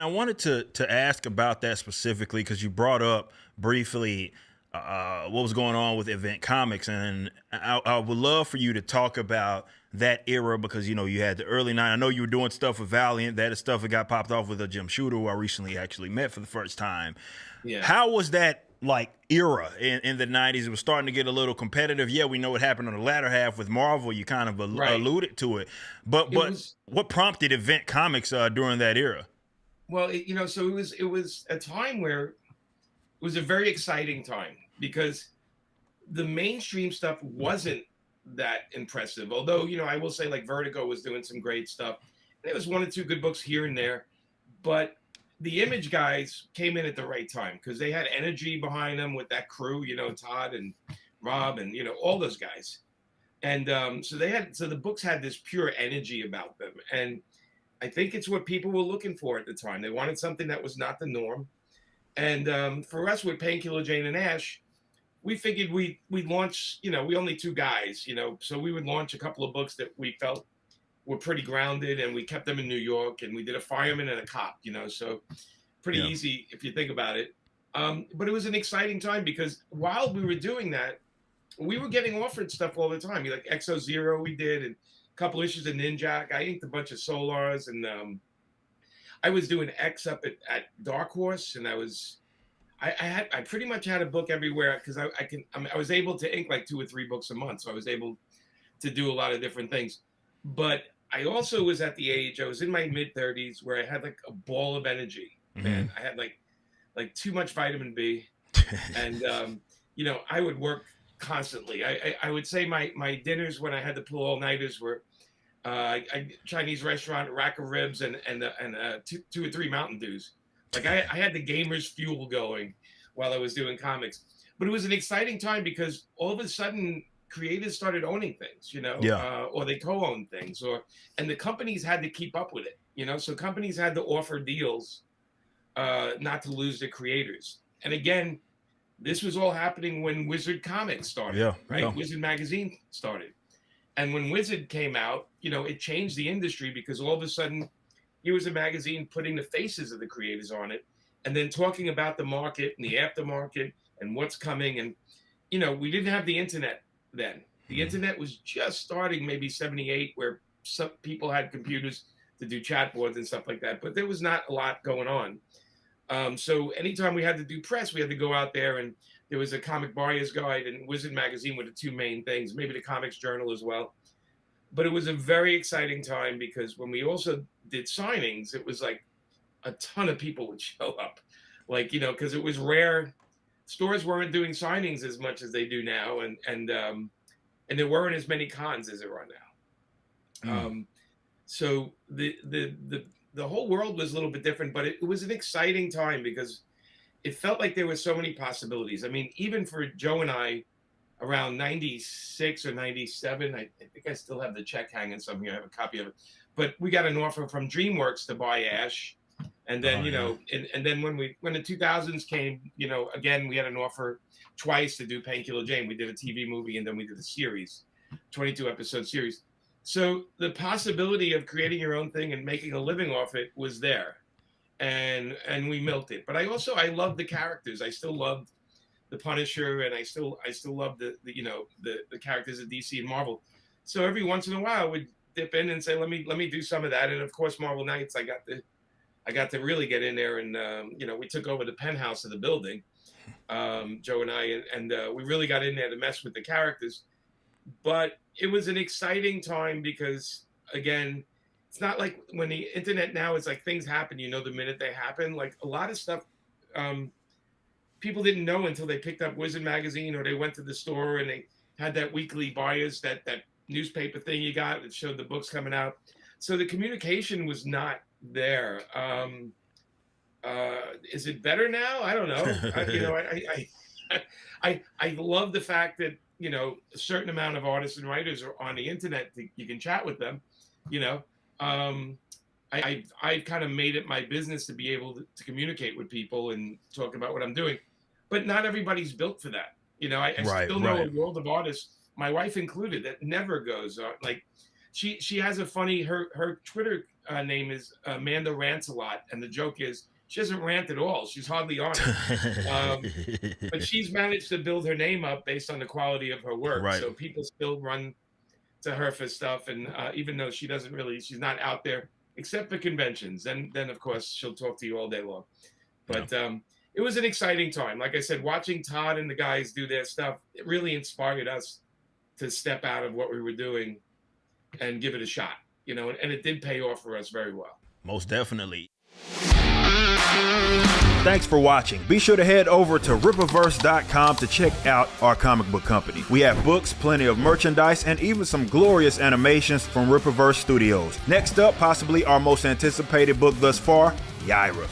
I wanted to ask about that specifically because you brought up briefly what was going on with Event Comics, and I would love for you to talk about that era because you had the early '90s. I know you were doing stuff with Valiant. That is stuff that got popped off with a Jim Shooter, who I recently actually met for the first time. Yeah. How was that like era in the '90s? It was starting to get a little competitive. Yeah, we know what happened on the latter half with Marvel. You kind of Right. alluded to it, but It but was what prompted Event Comics during that era? well, so it was a time where it was a very exciting time because the mainstream stuff wasn't that impressive. Although, I will say like Vertigo was doing some great stuff. There was one or two good books here and there, but the Image guys came in at the right time because they had energy behind them with that crew, Todd and Rob and all those guys. And so the books had this pure energy about them. And I think it's what people were looking for at the time. They wanted something that was not the norm. And for us with Painkiller Jane and Ash, we figured we'd launch, we only two guys, so we would launch a couple of books that we felt were pretty grounded, and we kept them in New York, and we did a fireman and a cop, so pretty Yeah. easy if you think about it. But it was an exciting time because while we were doing that, we were getting offered stuff all the time. Like Exo Zero, we did, and a couple issues of Ninjak. I inked a bunch of Solars, and I was doing X up at Dark Horse, and I pretty much had a book everywhere because I was able to ink like 2 or 3 books a month, so I was able to do a lot of different things. But I also was at the age, I was in my mid 30s where I had like a ball of energy, Hmm. man. I had like too much vitamin B, and I would work constantly. I would say my dinners when I had to pull all nighters were Chinese restaurant, a rack of ribs, and two or three Mountain Dews. Like I had the gamers fuel going while I was doing comics, but it was an exciting time because all of a sudden creators started owning things, Yeah. or they co-owned things, and the companies had to keep up with it. So companies had to offer deals not to lose their creators. And again, this was all happening when Wizard Comics started, Yeah. right? Yeah. Wizard Magazine started. And when Wizard came out, it changed the industry because all of a sudden, here was a magazine putting the faces of the creators on it and then talking about the market and the aftermarket and what's coming. And, we didn't have the internet then. The Mhm. internet was just starting maybe 78, where some people had computers to do chat boards and stuff like that, but there was not a lot going on. So anytime we had to do press, we had to go out there, and there was a comic buyer's guide and Wizard magazine were the two main things, maybe the comics journal as well. But it was a very exciting time because when we also did signings, it was like a ton of people would show up, like because it was rare. Stores weren't doing signings as much as they do now, and there weren't as many cons as there are now. Mm. So the whole world was a little bit different, but it was an exciting time because it felt like there were so many possibilities. I mean, even for Joe and I, around 96 or 97, I think I still have the check hanging somewhere. I have a copy of it. But we got an offer from DreamWorks to buy Ash. And then, Oh yeah. and then when the 2000s came, again, we had an offer twice to do Painkiller Jane. We did a TV movie and then we did a series, 22 episode series. So the possibility of creating your own thing and making a living off it was there. And we milked it. But I loved the characters. I still loved the Punisher, and I still love the characters of DC and Marvel. So every once in a while, I would dip in and say, let me do some of that. And of course, Marvel Knights, I got to really get in there, and we took over the penthouse of the building, Joe and I, and we really got in there to mess with the characters. But it was an exciting time because again, it's not like when the internet now is like things happen, the minute they happen. Like a lot of stuff. Um, People didn't know until they picked up Wizard magazine or they went to the store and they had that weekly buyers, that newspaper thing you got that showed the books coming out. So the communication was not there. Is it better now? I don't know. I love the fact that a certain amount of artists and writers are on the internet. You can chat with them. You know, um, I've kind of made it my business to be able to communicate with people and talk about what I'm doing, but not everybody's built for that. I Right. still know a Right. world of artists, my wife included, that never goes on. Like She has a funny, her Twitter name is Amanda Rants a Lot, and the joke is she doesn't rant at all. She's hardly on it. But she's managed to build her name up based on the quality of her work. Right. So people still run to her for stuff, and even though she's not out there except for conventions. Then of course she'll talk to you all day long. But it was an exciting time. Like I said, watching Todd and the guys do their stuff, it really inspired us to step out of what we were doing and give it a shot, and it did pay off for us very well. Most definitely. Thanks for watching. Be sure to head over to Rippaverse.com to check out our comic book company. We have books, plenty of merchandise, and even some glorious animations from Rippaverse Studios. Next up, possibly our most anticipated book thus far, Yaira.